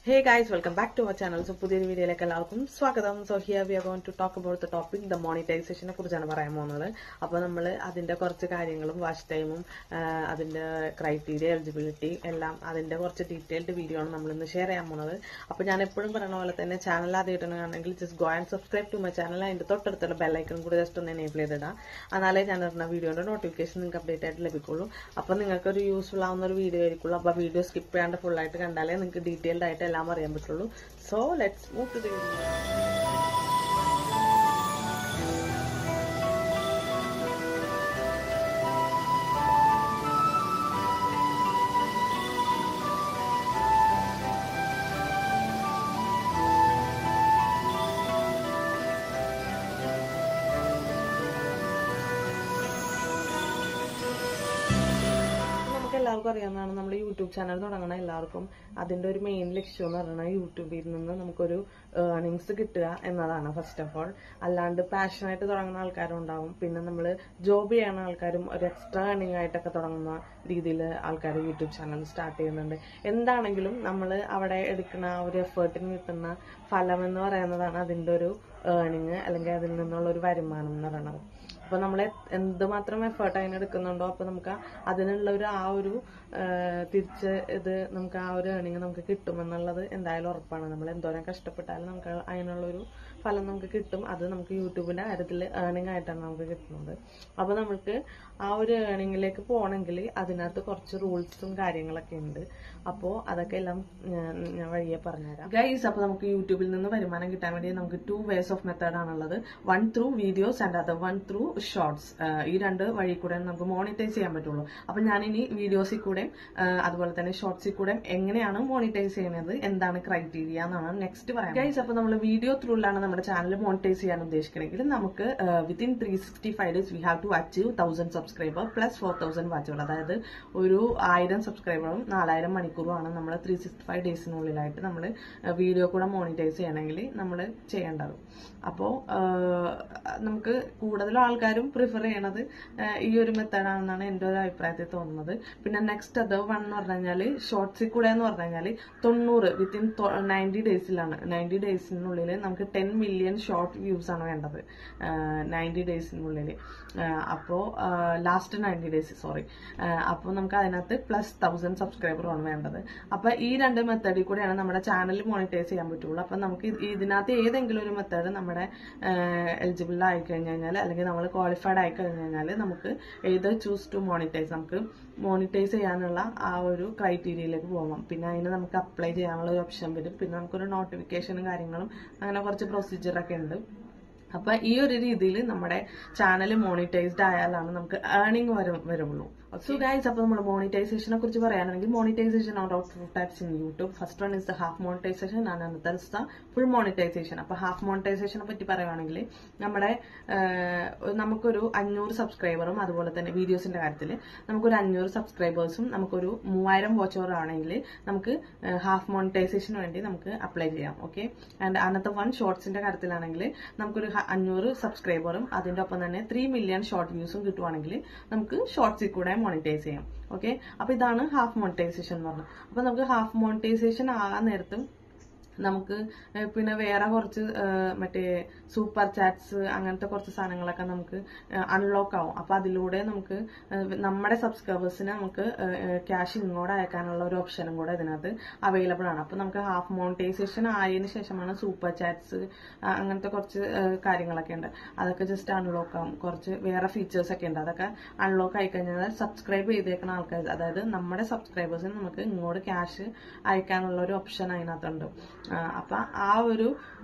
Hey guys, welcome back to our channel. So, പുതിയൊരു വീഡിയോയിലേക്ക് എല്ലാവർക്കും സ്വാഗതം. So, here we are going to talk about the topic, the monetization കുറിച്ചാണ് പറയാൻ പോകുന്നത്. അപ്പോൾ നമ്മൾ അതിന്റെ കുറച്ച് കാര്യങ്ങളും വാച്ച് ടൈമും അതിന്റെ ക്രൈറ്റീരിയ, എലിജിബിലിറ്റി എല്ലാം അതിന്റെ കുറച്ച് ഡീറ്റെയിൽഡ് വീഡിയോ ആണ് നമ്മൾ ഇന്ന് ഷെയർ ചെയ്യാൻ പോകുന്നത്. അപ്പോൾ ഞാൻ എപ്പോഴും പറയുന്ന പോലെ തന്നെ ചാനൽ ആദ്യമായിട്ടാണെങ്കിൽ just go and subscribe to my channel. അതിന്റെ തൊട്ടടുത്തുള്ള ബെല്ലൈക്കൺ കൂടി ജസ്റ്റ് ഒന്ന് എനേബിൾ ചെയ്തിടാം. എന്നാലേ ഞാൻ ഇടുന്ന വീഡിയോയുടെ നോട്ടിഫിക്കേഷൻ നിങ്ങൾക്ക് അപ്ഡേറ്റ് ആയിട്ട് ലഭിക്കുള്ളൂ. അപ്പോൾ നിങ്ങൾക്കൊരു യൂസ്ഫുൾ ആവുന്ന ഒരു വീഡിയോ ആയിരിക്കുള്ളൂ. അപ്പോൾ വീഡിയോ സ്കിപ്പ് ചെയ്യാണ്ട് ഫുൾ ആയിട്ട് കണ്ടാലേ നിങ്ങൾക്ക് ഡീറ്റെയിൽഡ് ആയിട്ട് എല്ലാം അറിയാൻ പറ്റുള്ളൂ. So let's move to the video. എല്ലാവർക്കും അറിയാവുന്നതാണ്, നമ്മൾ യൂട്യൂബ് ചാനൽ തുടങ്ങണ എല്ലാവർക്കും അതിന്റെ ഒരു മെയിൻ ലക്ഷ്യം എന്ന് പറയുന്നത് യൂട്യൂബിൽ നിന്ന് നമുക്കൊരു ഏർണിങ്സ് കിട്ടുക എന്നതാണ്. ഫസ്റ്റ് ഓഫ് ഓൾ, അല്ലാണ്ട് പാഷനായിട്ട് തുടങ്ങുന്ന ആൾക്കാരും ഉണ്ടാവും. പിന്നെ നമ്മൾ ജോബ് ചെയ്യുന്ന ആൾക്കാരും ഒരു എക്സ്ട്രാ ഏർണിംഗ് ആയിട്ടൊക്കെ തുടങ്ങുന്ന രീതിയിൽ ആൾക്കാർ യൂട്യൂബ് ചാനൽ സ്റ്റാർട്ട് ചെയ്യുന്നുണ്ട്. എന്താണെങ്കിലും നമ്മൾ അവിടെ എടുക്കുന്ന ആ ഒരു എഫേർട്ടിന് കിട്ടുന്ന ഫലം എന്ന് പറയുന്നതാണ് അതിന്റെ ഒരു ഏർണിങ്, അല്ലെങ്കിൽ അതിൽ നിന്നുള്ള ഒരു വരുമാനം എന്ന് പറയുന്നത്. അപ്പൊ നമ്മൾ എന്തുമാത്രം എഫേർട്ട് അതിന് എടുക്കുന്നുണ്ടോ അപ്പൊ നമുക്ക് അതിനുള്ള ഒരു ആ ഒരു തിരിച്ച് ഇത് നമുക്ക് ആ ഒരു ഏർണിങ് നമുക്ക് കിട്ടുമെന്നുള്ളത് എന്തായാലും ഉറപ്പാണ്. നമ്മൾ എന്തോരം കഷ്ടപ്പെട്ടാലും നമുക്ക് അതിനുള്ളൊരു ഫലം നമുക്ക് കിട്ടും. അത് നമുക്ക് യൂട്യൂബിന്റെ കാര്യത്തിൽ ഏർണിംഗ് ആയിട്ടാണ് നമുക്ക് കിട്ടുന്നത്. അപ്പൊ നമുക്ക് ആ ഒരു ഏർണിംഗിലേക്ക് പോകണമെങ്കിൽ അതിനകത്ത് കുറച്ച് റൂൾസും കാര്യങ്ങളൊക്കെ ഉണ്ട്. അപ്പോ അതൊക്കെ എല്ലാം ഞാൻ വഴിയെ പറഞ്ഞുതരാം ഗൈസ്. അപ്പൊ നമുക്ക് യൂട്യൂബിൽ നിന്ന് വരുമാനം കിട്ടാൻ വേണ്ടി നമുക്ക് 2 ways ഓഫ് മെത്തേഡ് ആണുള്ളത്. One through videos and other one through shorts. ഈ 2 വഴി കൂടെ നമുക്ക് മോണിറ്റൈസ് ചെയ്യാൻ പറ്റുള്ളൂ. അപ്പൊ ഞാനിനി വീഡിയോസിൽ കൂടെ അതുപോലെ തന്നെ ഷോർട്സിൽ കൂടെ എങ്ങനെയാണ് മോണിറ്റൈസ് ചെയ്യുന്നത്, എന്താണ് ക്രൈറ്റീരിയ എന്നാണ് നെക്സ്റ്റ് പറയാം ഗൈസ്. അപ്പൊ നമ്മൾ വീഡിയോ ത്രൂലാണ് നമ്മുടെ ചാനൽ മോണിറ്റൈസ് ചെയ്യാൻ ഉദ്ദേശിക്കണമെങ്കിൽ നമുക്ക് within 365 days we have to achieve 1000 subscriber plus 4000 വാച്ചുകൾ. അതായത് ഒരു 1000 സബ്സ്ക്രൈബറും 4000 മണിക്കൂറുമാണ് നമ്മൾ 365 ഡേയ്സിനുള്ളിലായിട്ട് നമ്മൾ വീഡിയോ കൂടെ മോണിറ്റൈസ് ചെയ്യണമെങ്കിൽ നമ്മൾ ചെയ്യേണ്ടത്. അപ്പോ നമുക്ക് കൂടുതലും ആൾക്കാരും പ്രിഫർ ചെയ്യണത് ഈ ഒരു മെത്തേഡാണെന്നാണ് എന്റെ ഒരു അഭിപ്രായത്തിൽ തോന്നുന്നത്. പിന്നെ നെക്സ്റ്റ് അത് വൺ എന്ന് പറഞ്ഞു കഴിഞ്ഞാൽ ഷോർട്സിൽ കൂടെ എന്ന് പറഞ്ഞു കഴിഞ്ഞാൽ 90 വിത്തിൻ 90 ഡേയ്സിലാണ്. 90 ഡേയ്സിനുള്ളിൽ നമുക്ക് 10 മില്യൺ ഷോർട്ട് വ്യൂസ് ആണ് വേണ്ടത് 90 ഡേയ്സിനുള്ളിൽ. അപ്പോ ലാസ്റ്റ് 90 ഡേയ്സ് അപ്പൊ നമുക്ക് അതിനകത്ത് പ്ലസ് 1000 സബ്സ്ക്രൈബറാണ് വേണ്ടത്. അപ്പൊ ഈ 2 മെത്തേഡിൽ കൂടെയാണ് നമ്മുടെ ചാനൽ മോണിറ്റൈസ് ചെയ്യാൻ പറ്റുള്ളൂ. അപ്പൊ നമുക്ക് ഇതിനകത്ത് ഏതെങ്കിലും ഒരു മെത്തേഡ് നമ്മുടെ എലിജിബിൾ ആയി കഴിഞ്ഞാൽ അല്ലെങ്കിൽ നമ്മൾ ക്വാളിഫൈഡ് ആയി കഴിഞ്ഞാൽ നമുക്ക് ഏത് ചൂസ് ടു മോണിറ്റൈസ്, നമുക്ക് മോണിറ്റൈസ് ചെയ്യാനുള്ള ആ ഒരു ക്രൈറ്റീരിയയിലേക്ക് പോകാം. പിന്നെ അതിന് നമുക്ക് അപ്ലൈ ചെയ്യാനുള്ള ഒരു ഓപ്ഷൻ വരും. പിന്നെ നമുക്കൊരു നോട്ടിഫിക്കേഷനും കാര്യങ്ങളും അങ്ങനെ കുറച്ച് പ്രൊസീജിയറൊക്കെ ഉണ്ട്. അപ്പൊ ഈ ഒരു രീതിയിൽ നമ്മുടെ ചാനൽ മോണിറ്റൈസ്ഡ് ആയാലാണ് നമുക്ക് ഏർണിംഗ് വരുള്ളൂ. സോ ഗൈസ്, അപ്പൊ നമ്മൾ മോണിറ്റൈസേഷനെ കുറിച്ച് പറയാനാണെങ്കിൽ monetisation out of types in YouTube. First one is the half monetisation and another is the full monetisation. അപ്പൊ ഹാഫ് മോണിറ്റൈസേഷനെ പറ്റി പറയുകയാണെങ്കിൽ നമുക്കൊരു 500 സബ്സ്ക്രൈബറും അതുപോലെ തന്നെ വീഡിയോസിന്റെ കാര്യത്തിൽ നമുക്കൊരു 500 സബ്സ്ക്രൈബേഴ്സും നമുക്കൊരു 3000 വാച്ച് അവർ ആണെങ്കിൽ നമുക്ക് ഹാഫ് മോണിറ്റൈസേഷന് വേണ്ടി നമുക്ക് അപ്ലൈ ചെയ്യാം. ഓക്കെ. ആൻഡ് അനദർ വൺ ഷോർട്സിന്റെ കാര്യത്തിലാണെങ്കിൽ നമുക്കൊരു 500 സബ്സ്ക്രൈബറും അതിന്റെ ഒപ്പം തന്നെ 3 മില്യൺ ഷോർട്ട് വ്യൂസും കിട്ടുവാണെങ്കിൽ നമുക്ക് ഷോർട്സിൽ കൂടെ മോണിറ്റൈസ് ചെയ്യാം. ഓക്കെ. അപ്പൊ ഇതാണ് ഹാഫ് മോണിറ്റൈസേഷൻ എന്ന് പറഞ്ഞത്. അപ്പൊ നമുക്ക് ഹാഫ് മോണിറ്റൈസേഷൻ ആകാൻ നേരത്ത് നമുക്ക് പിന്നെ വേറെ കുറച്ച് മറ്റേ സൂപ്പർ ചാറ്റ്സ് അങ്ങനത്തെ കുറച്ച് സാധനങ്ങളൊക്കെ നമുക്ക് അൺലോക്ക് ആവും. അപ്പൊ അതിലൂടെ നമുക്ക് നമ്മുടെ സബ്സ്ക്രൈബേഴ്സിന് നമുക്ക് ക്യാഷ് ഇങ്ങോട്ട് അയക്കാനുള്ള ഒരു ഓപ്ഷനും കൂടെ ഇതിനകത്ത് അവൈലബിൾ ആണ്. അപ്പൊ നമുക്ക് ഹാഫ് മോണിറ്റൈസേഷൻ ആയതിനു ശേഷമാണ് സൂപ്പർ ചാറ്റ്സ് അങ്ങനത്തെ കുറച്ച് കാര്യങ്ങളൊക്കെ ഉണ്ട്. അതൊക്കെ ജസ്റ്റ് അൺലോക്ക് ആവും. കുറച്ച് വേറെ ഫീച്ചേഴ്സ് ഒക്കെ ഉണ്ട്. അതൊക്കെ അൺലോക്ക് ആയി കഴിഞ്ഞാൽ സബ്സ്ക്രൈബ് ചെയ്തേക്കുന്ന ആൾക്കാർ, അതായത് നമ്മുടെ സബ്സ്ക്രൈബേഴ്സിന് നമുക്ക് ഇങ്ങോട്ട് ക്യാഷ് അയക്കാനുള്ള ഒരു ഓപ്ഷൻ അതിനകത്തുണ്ട്. അപ്പൊ ആ ഒരു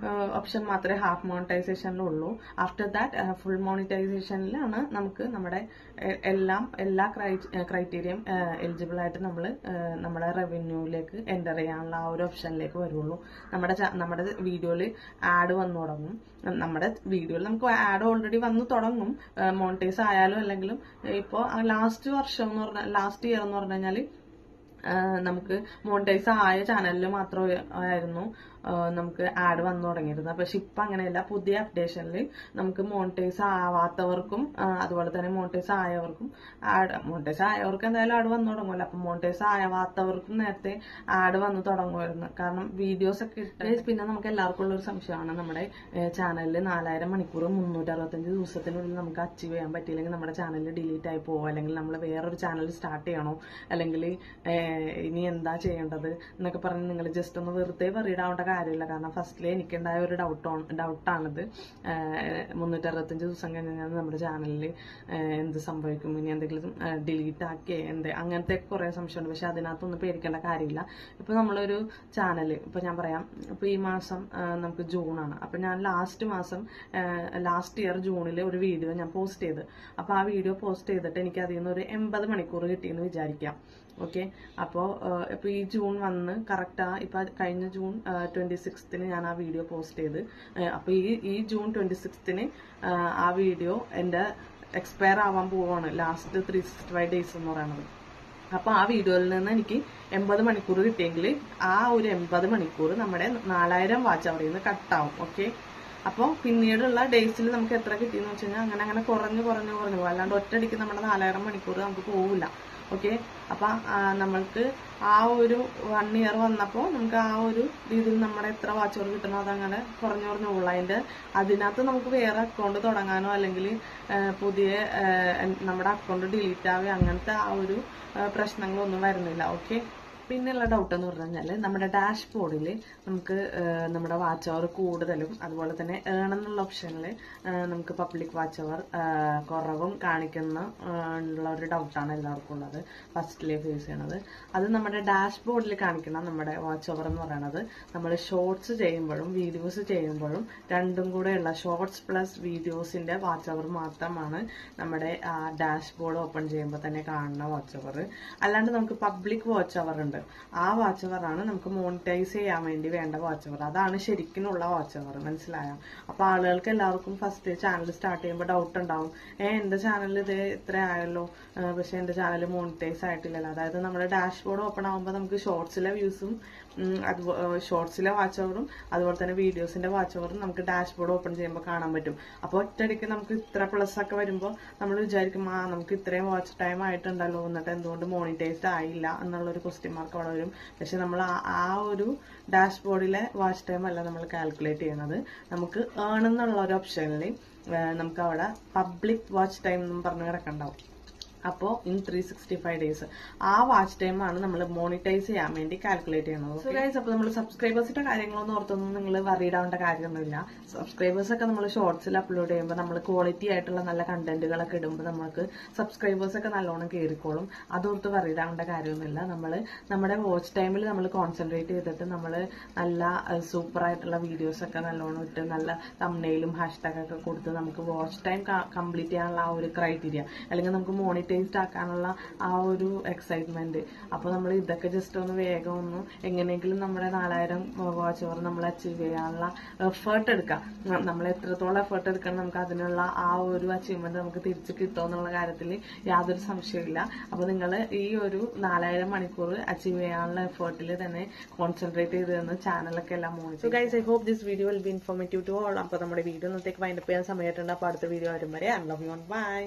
ഓപ്ഷൻ മാത്രമേ ഹാഫ് മോണിറ്റൈസേഷനിലുള്ളൂ. ആഫ്റ്റർ ദാറ്റ് ഫുൾ മോണിറ്റൈസേഷനിലാണ് നമുക്ക് എല്ലാ ക്രൈറ്റീരിയയും എലിജിബിൾ ആയിട്ട് നമ്മൾ നമ്മുടെ റവന്യൂയിലേക്ക് എൻ്റർ ചെയ്യാനുള്ള ആ ഒരു ഓപ്ഷനിലേക്ക് വരുള്ളൂ. നമ്മുടെ വീഡിയോയിൽ ആഡ് വന്നു തുടങ്ങും. നമ്മുടെ വീഡിയോയിൽ നമുക്ക് ആഡ് ഓൾറെഡി വന്നു തുടങ്ങും, മോണിറ്റൈസ് ആയാലും അല്ലെങ്കിലും. ഇപ്പോൾ ലാസ്റ്റ് ഇയർ എന്ന് പറഞ്ഞു കഴിഞ്ഞാൽ നമുക്ക് മോണിറ്റൈസ് ആയ ചാനലിൽ മാത്രമായിരുന്നു നമുക്ക് ആഡ് വന്നു തുടങ്ങിയിരുന്നത്. പക്ഷെ ഇപ്പൊ അങ്ങനെയല്ല. പുതിയ അപ്ഡേഷനിൽ നമുക്ക് മോണിറ്റൈസ് ആവാത്തവർക്കും അതുപോലെ തന്നെ മോണിറ്റൈസ് ആയവർക്കും മോണിറ്റൈസ് ആയവർക്ക് എന്തായാലും ആഡ് വന്നു തുടങ്ങുമല്ലോ. അപ്പൊ മോണിറ്റൈസ് ആവാത്തവർക്കും നേരത്തെ ആഡ് വന്നു തുടങ്ങുമായിരുന്നു. കാരണം വീഡിയോസ് ഒക്കെ ഇട്ട് പിന്നെ നമുക്ക് എല്ലാവർക്കും ഉള്ള ഒരു സംശയമാണ്, നമ്മുടെ ചാനലിൽ 4000 മണിക്കൂർ 365 ദിവസത്തിനുള്ളിൽ നമുക്ക് അച്ചീവ് ചെയ്യാൻ പറ്റിയില്ലെങ്കിൽ നമ്മുടെ ചാനൽ ഡിലീറ്റ് ആയി പോകുമോ, അല്ലെങ്കിൽ നമ്മൾ വേറൊരു ചാനൽ സ്റ്റാർട്ട് ചെയ്യണോ, അല്ലെങ്കിൽ ഇനി എന്താ ചെയ്യേണ്ടത് എന്നൊക്കെ പറഞ്ഞ് നിങ്ങൾ ജസ്റ്റ് ഒന്ന് വെറുതെ വറീഡ് ആവേണ്ട കാര്യമില്ല. കാരണം ഫസ്റ്റിലെ എനിക്കുണ്ടായ ഒരു ഡൗട്ടാണിത്. 365 ദിവസം കഴിഞ്ഞാൽ നമ്മുടെ ചാനലിൽ എന്ത് സംഭവിക്കും, ഇനി എന്തെങ്കിലും ഡിലീറ്റ് ആക്കിയേ അങ്ങനത്തെ കുറെ സംശയമുണ്ട്. പക്ഷെ അതിനകത്തൊന്നും പേടിക്കേണ്ട കാര്യമില്ല. ഇപ്പൊ നമ്മളൊരു ചാനൽ ഇപ്പൊ ഞാൻ പറയാം, ഇപ്പൊ ഈ മാസം നമുക്ക് ജൂണാണ്. അപ്പൊ ഞാൻ ലാസ്റ്റ് ഇയർ ജൂണിൽ ഒരു വീഡിയോ ഞാൻ പോസ്റ്റ് ചെയ്ത്. അപ്പൊ ആ വീഡിയോ പോസ്റ്റ് ചെയ്തിട്ട് എനിക്ക് അതിൽ നിന്ന് ഒരു 80 മണിക്കൂർ കിട്ടിയെന്ന് വിചാരിക്കാം. ഓക്കെ, അപ്പോ ഇപ്പൊ ഈ ജൂൺ വന്ന് കറക്റ്റ് ഇപ്പൊ കഴിഞ്ഞ ജൂൺ 26 ഞാൻ ആ വീഡിയോ പോസ്റ്റ് ചെയ്ത്. അപ്പൊ ഈ ജൂൺ 26 ആ വീഡിയോ എന്റെ എക്സ്പയർ ആവാൻ പോവാണ്, ലാസ്റ്റ് 365 ഡേയ്സ് എന്ന് പറയുന്നത്. അപ്പൊ ആ വീഡിയോയിൽ നിന്ന് എനിക്ക് 80 മണിക്കൂർ കിട്ടിയെങ്കിൽ ആ ഒരു 80 മണിക്കൂർ നമ്മുടെ 4000 വാച്ച് അവറിൽ നിന്ന് കട്ടാവും. ഓക്കെ, അപ്പോൾ പിന്നീടുള്ള ഡേയ്സിൽ നമുക്ക് എത്ര കിട്ടിയെന്ന് വെച്ച് കഴിഞ്ഞാൽ അങ്ങനെ കുറഞ്ഞു പോകും. അല്ലാണ്ട് ഒറ്റയടിക്ക് നമ്മുടെ 4000 മണിക്കൂർ നമുക്ക് പോവില്ല. ഓക്കെ, അപ്പൊ നമ്മൾക്ക് ആ ഒരു 1 ഇയർ വന്നപ്പോൾ നമുക്ക് ആ ഒരു രീതിയിൽ നമ്മുടെ എത്ര വാച്ച് അവർ കിട്ടണോ അതങ്ങനെ കുറഞ്ഞു പോകും. അതിനകത്ത് നമുക്ക് വേറെ അക്കൗണ്ട് തുടങ്ങാനോ അല്ലെങ്കിൽ പുതിയ നമ്മുടെ അക്കൗണ്ട് ഡിലീറ്റ് ആവുക അങ്ങനത്തെ ആ ഒരു പ്രശ്നങ്ങളൊന്നും വരുന്നില്ല. ഓക്കെ, പിന്നെയുള്ള ഡൗട്ട് എന്ന് പറഞ്ഞു കഴിഞ്ഞാൽ നമ്മുടെ ഡാഷ്ബോർഡിൽ നമുക്ക് നമ്മുടെ വാച്ച് അവർ കൂടുതലും അതുപോലെ തന്നെ ഏൺ എന്നുള്ള ഓപ്ഷനിൽ നമുക്ക് പബ്ലിക് വാച്ച് അവർ കുറവും കാണിക്കുന്ന ഉള്ള ഒരു ഡൗട്ടാണ് എല്ലാവർക്കും ഉള്ളത്, ഫസ്റ്റിലെ ഫേസ് ചെയ്യണത്. അത് നമ്മുടെ ഡാഷ്ബോർഡിൽ കാണിക്കണം നമ്മുടെ വാച്ച് അവർ എന്ന് പറയുന്നത് നമ്മൾ ഷോർട്സ് ചെയ്യുമ്പോഴും വീഡിയോസ് ചെയ്യുമ്പോഴും രണ്ടും കൂടെയുള്ള ഷോർട്സ് പ്ലസ് വീഡിയോസിന്റെ വാച്ച് അവർ മാത്രമാണ് നമ്മുടെ ഡാഷ്ബോർഡ് ഓപ്പൺ ചെയ്യുമ്പോൾ തന്നെ കാണുന്ന വാച്ച് അവർ. അല്ലാണ്ട് നമുക്ക് പബ്ലിക് വാച്ച് അവർ ഉണ്ട്. ആ വാച്ച് അവറാണ് നമുക്ക് മോണിറ്റൈസ് ചെയ്യാൻ വേണ്ടി വേണ്ട വാച്ച് അവർ. അതാണ് ശരിക്കുള്ള വാച്ച് അവർ. മനസ്സിലായോ? അപ്പൊ ആളുകൾക്ക് എല്ലാവർക്കും ഫസ്റ്റ് ചാനൽ സ്റ്റാർട്ട് ചെയ്യുമ്പോൾ ഡൗട്ട് ഉണ്ടാവും, എന്റെ ചാനൽ ഇത് ഇത്ര ആയല്ലോ, പക്ഷെ എന്റെ ചാനൽ മോണിറ്റൈസ് ആയിട്ടില്ലല്ലോ. അതായത് നമ്മുടെ ഡാഷ്ബോർഡ് ഓപ്പൺ ആകുമ്പോൾ നമുക്ക് ഷോർട്സിലെ വ്യൂസും ഷോർട്സിലെ വാച്ച് അവറും അതുപോലെ തന്നെ വീഡിയോസിന്റെ വാച്ച് അവറും നമുക്ക് ഡാഷ്ബോർഡ് ഓപ്പൺ ചെയ്യുമ്പോൾ കാണാൻ പറ്റും. അപ്പോൾ ഒറ്റയടിക്ക് നമുക്ക് ഇത്ര പ്ലസ് ഒക്കെ വരുമ്പോൾ നമ്മൾ വിചാരിക്കും, നമുക്ക് ഇത്രയും വാച്ച് ടൈം ആയിട്ടുണ്ടല്ലോ, എന്നിട്ട് എന്തുകൊണ്ട് മോണിറ്റൈസ്ഡ് ആയില്ല എന്നുള്ളൊരു ക്വസ്റ്റ്യൻ മാർക്ക് അവിടെ വരും. പക്ഷെ നമ്മൾ ആ ഒരു ഡാഷ്ബോർഡിലെ വാച്ച് ടൈം അല്ല നമ്മൾ കാൽക്കുലേറ്റ് ചെയ്യുന്നത്. നമുക്ക് ഏൺ എന്നുള്ള ഒരു ഓപ്ഷനിൽ നമുക്ക് അവിടെ പബ്ലിക് വാച്ച് ടൈം എന്നും പറഞ്ഞ് കിടക്കണ്ടാവും. അപ്പോൾ ഇൻ 365 ഡേയ്സ് ആ വാച്ച് ടൈം ആണ് നമ്മൾ മോണിറ്റൈസ് ചെയ്യാൻ വേണ്ടി കാൽക്കുലേറ്റ് ചെയ്യണത്. സോ ഗൈസ്, അപ്പോൾ നമ്മൾ സബ്സ്ക്രൈബേഴ്സിന്റെ കാര്യങ്ങളൊന്നും ഓർത്തൊന്നും നിങ്ങൾ വറീഡാവേണ്ട കാര്യമൊന്നുമില്ല. സബ്സ്ക്രൈബേഴ്സ് ഒക്കെ നമ്മൾ ഷോർട്സിൽ അപ്ലോഡ് ചെയ്യുമ്പോൾ നമ്മൾ ക്വാളിറ്റി ആയിട്ടുള്ള നല്ല കണ്ടന്റുകളൊക്കെ ഇടുമ്പോൾ നമുക്ക് സബ്സ്ക്രൈബേഴ്സ് ഒക്കെ നല്ലോണം കയറിക്കോളും. അതോർത്ത് വറീഡാവേണ്ട കാര്യമൊന്നുമില്ല. നമ്മൾ നമ്മുടെ വാച്ച് ടൈമിൽ നമ്മൾ കോൺസെൻട്രേറ്റ് ചെയ്തിട്ട് നമ്മൾ നല്ല സൂപ്പർ ആയിട്ടുള്ള വീഡിയോസ് ഒക്കെ നല്ലോണം ഇട്ട് നല്ല തംബ്നെയിലും ഹാഷ്ടാഗ് ഒക്കെ കൊടുത്ത് നമുക്ക് വാച്ച് ടൈം കംപ്ലീറ്റ് ചെയ്യാനുള്ള ആ ഒരു ക്രൈറ്റീരിയ അല്ലെങ്കിൽ നമുക്ക് മോണിറ്റൈസ്ഡ് ആക്കാനുള്ള ആ ഒരു എക്സൈറ്റ്മെന്റ്. അപ്പൊ നമ്മൾ ഇതൊക്കെ ജസ്റ്റ് ഒന്ന് വേഗം ഒന്ന് എങ്ങനെയെങ്കിലും നമ്മുടെ 4000 വാച്ച് അവർ നമ്മൾ അച്ചീവ് ചെയ്യാനുള്ള എഫേർട്ട് എടുക്കാം. നമ്മൾ എത്രത്തോളം എഫേർട്ട് എടുക്കണം നമുക്ക് അതിനുള്ള ആ ഒരു അച്ചീവ്മെന്റ് നമുക്ക് തിരിച്ച് കിട്ടുമോ എന്നുള്ള കാര്യത്തിൽ യാതൊരു സംശയമില്ല. അപ്പൊ നിങ്ങൾ ഈ ഒരു 4000 മണിക്കൂർ അച്ചീവ് ചെയ്യാനുള്ള എഫേർട്ടിൽ തന്നെ കോൺസെൻട്രേറ്റ് ചെയ്ത് തന്ന് ചാനലൊക്കെ എല്ലാം monitor. So guys, I hope this video will be informative to all. അപ്പൊ നമ്മുടെ വീഡിയോ ഇന്നത്തേക്ക് വൈൻഡപ്പ് ചെയ്യാൻ സമയമായിട്ടുണ്ട്. അപ്പൊ അടുത്ത വീഡിയോ വരും വരെ ഐ ലവ് യു, ബൈ.